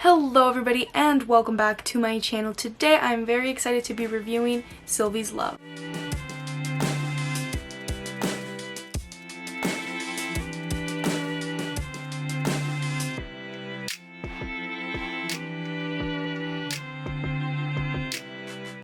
Hello everybody and welcome back to my channel. Today I'm very excited to be reviewing Sylvie's Love.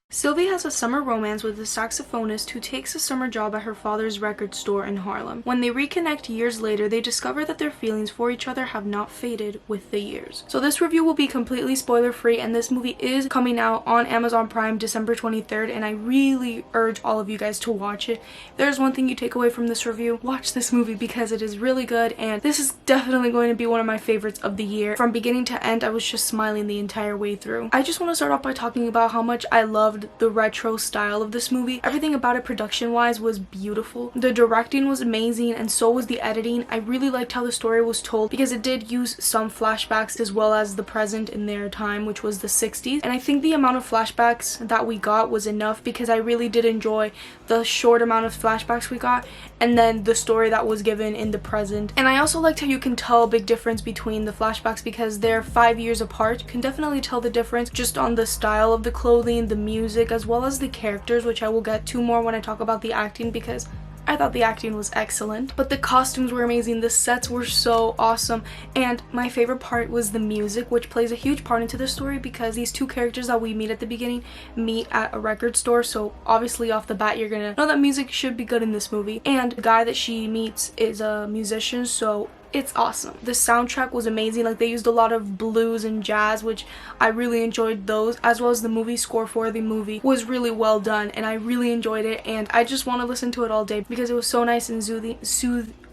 Sylvie has a summer romance with a saxophonist who takes a summer job at her father's record store in Harlem. When they reconnect years later, they discover that their feelings for each other have not faded with the years. So this review will be completely spoiler free, and this movie is coming out on Amazon Prime December 23rd, and I really urge all of you guys to watch it. If there's one thing you take away from this review, watch this movie because it is really good, and this is definitely going to be one of my favorites of the year. From beginning to end, I was just smiling the entire way through. I just want to start off by talking about how much I loved the retro style of this movie. Everything about it production wise was beautiful. The directing was amazing and so was the editing. I really liked how the story was told because it did use some flashbacks as well as the present in their time, which was the 60s, and I think the amount of flashbacks that we got was enough because I really did enjoy the short amount of flashbacks we got and then the story that was given in the present. And I also liked how you can tell a big difference between the flashbacks because they're 5 years apart. You can definitely tell the difference just on the style of the clothing, the music, as well as the characters, which I will get to more when I talk about the acting because I thought the acting was excellent. But the costumes were amazing, the sets were so awesome, and my favorite part was the music, which plays a huge part into the story because these two characters that we meet at the beginning meet at a record store, so obviously off the bat you're gonna know that music should be good in this movie. And the guy that she meets is a musician, so it's awesome. The soundtrack was amazing. Like, they used a lot of blues and jazz, which I really enjoyed those, as well as the movie score for the movie was really well done and I really enjoyed it, and I just want to listen to it all day because it was so nice and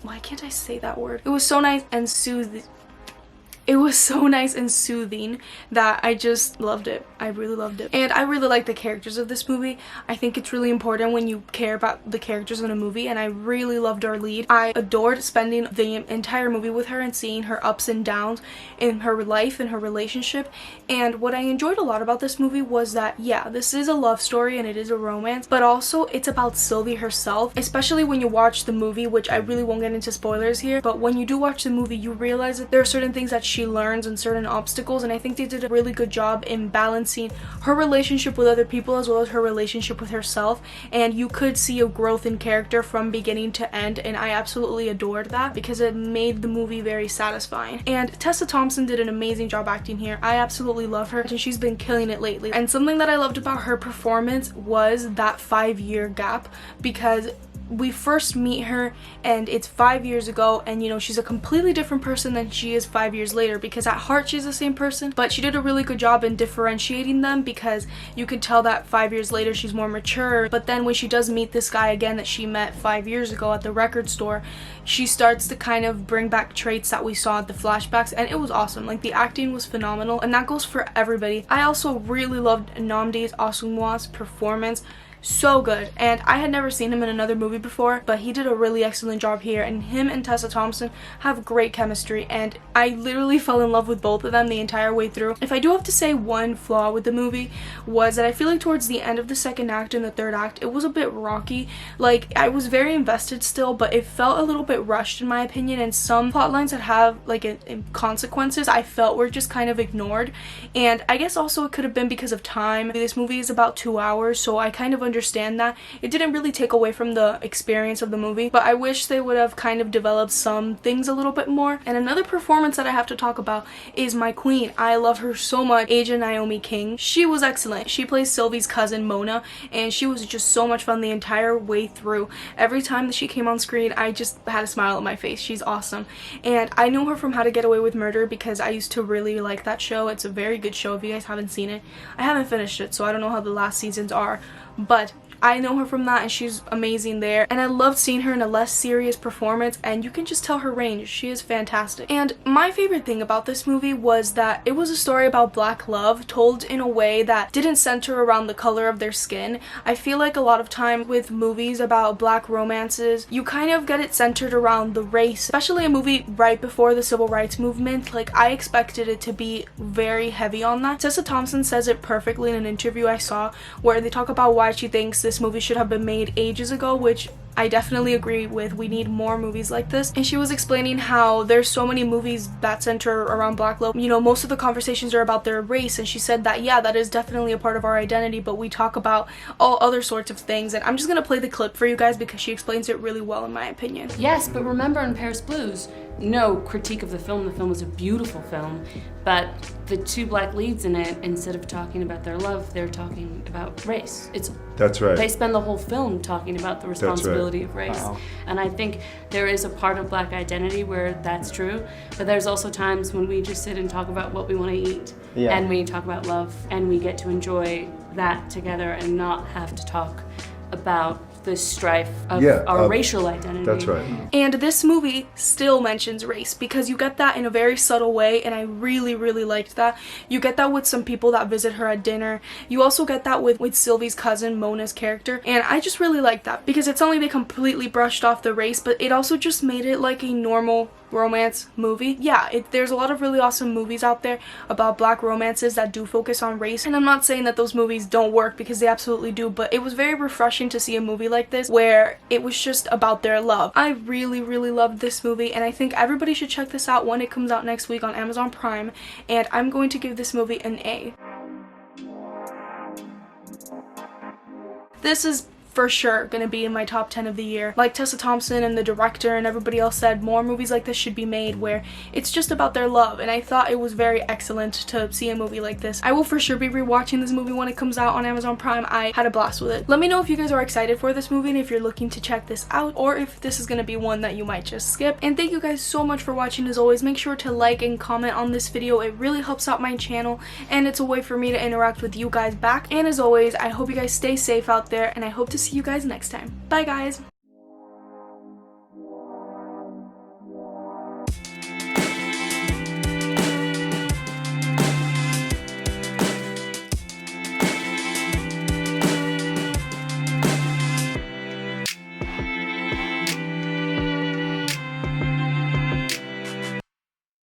why can't I say that word? It was so nice and soothing. It was so nice and soothing that I just loved it. I really loved it. And I really like the characters of this movie. I think it's really important when you care about the characters in a movie, and I really loved our lead. I adored spending the entire movie with her and seeing her ups and downs in her life and her relationship. And what I enjoyed a lot about this movie was that, yeah, this is a love story and it is a romance, but also it's about Sylvie herself, especially when you watch the movie, which I really won't get into spoilers here, but when you do watch the movie, you realize that there are certain things that she learns and certain obstacles, and I think they did a really good job in balancing her relationship with other people as well as her relationship with herself, and you could see a growth in character from beginning to end, and I absolutely adored that because it made the movie very satisfying. And Tessa Thompson did an amazing job acting here. I absolutely love her and she's been killing it lately. And something that I loved about her performance was that 5-year gap, because we first meet her and it's 5 years ago, and you know, she's a completely different person than she is 5 years later, because at heart she's the same person, but she did a really good job in differentiating them because you could tell that 5 years later she's more mature. But then when she does meet this guy again that she met 5 years ago at the record store, she starts to kind of bring back traits that we saw at the flashbacks, and it was awesome. Like, the acting was phenomenal, and that goes for everybody. I also really loved Nnamdi's Asomugha's performance. So good, and I had never seen him in another movie before, but he did a really excellent job here, and him and Tessa Thompson have great chemistry, and I literally fell in love with both of them the entire way through. If I do have to say one flaw with the movie was that I feel like towards the end of the second act and the third act it was a bit rocky. Like, I was very invested still, but it felt a little bit rushed in my opinion, and some plot lines that have like consequences I felt were just kind of ignored, and I guess also it could have been because of time. This movie is about 2 hours, so I kind of understand that it didn't really take away from the experience of the movie, but I wish they would have kind of developed some things a little bit more. And another performance that I have to talk about is my queen. I love her so much, Naomi King. She was excellent. She plays Sylvie's cousin Mona, and she was just so much fun the entire way through. Every time that she came on screen, I just had a smile on my face. She's awesome. And I know her from How to Get Away with Murder because I used to really like that show. It's a very good show if you guys haven't seen it. I haven't finished it, so I don't know how the last seasons are, but I know her from that and she's amazing there, and I loved seeing her in a less serious performance, and you can just tell her range. She is fantastic. And my favorite thing about this movie was that it was a story about black love told in a way that didn't center around the color of their skin. I feel like a lot of time with movies about black romances, you kind of get it centered around the race, especially a movie right before the civil rights movement. Like, I expected it to be very heavy on that. Tessa Thompson says it perfectly in an interview I saw where they talk about why she thinks this movie should have been made ages ago, which I definitely agree with we need more movies like this. And she was explaining how there's so many movies that center around Black love. You know, most of the conversations are about their race, and she said that, yeah, that is definitely a part of our identity, but we talk about all other sorts of things. And I'm just gonna play the clip for you guys because she explains it really well in my opinion. Yes, but remember in Paris Blues, no critique of the film was a beautiful film, but the two black leads in it, instead of talking about their love, they're talking about race. That's right. They spend the whole film talking about the responsibility of race. Wow. And I think there is a part of black identity where that's true, but there's also times when we just sit and talk about what we want to eat, and we talk about love, and we get to enjoy that together and not have to talk about the strife of our racial identity. That's right. And this movie still mentions race because you get that in a very subtle way, and I really, really liked that. You get that with some people that visit her at dinner. You also get that with Sylvie's cousin, Mona's character, and I just really like that because it's not like they completely brushed off the race, but it also just made it like a normal romance movie. Yeah, there's a lot of really awesome movies out there about black romances that do focus on race, and I'm not saying that those movies don't work because they absolutely do, but it was very refreshing to see a movie like this where it was just about their love. I really, really loved this movie, and I think everybody should check this out when it comes out next week on Amazon Prime, and I'm going to give this movie an A. This is for sure gonna be in my top 10 of the year. Like Tessa Thompson and the director and everybody else said, more movies like this should be made where it's just about their love, and I thought it was very excellent to see a movie like this. I will for sure be rewatching this movie when it comes out on Amazon Prime. I had a blast with it. Let me know if you guys are excited for this movie and if you're looking to check this out, or if this is gonna be one that you might just skip. And thank you guys so much for watching. As always, make sure to like and comment on this video. It really helps out my channel, and it's a way for me to interact with you guys back. And as always, I hope you guys stay safe out there, and I hope to see you guys next time. Bye guys!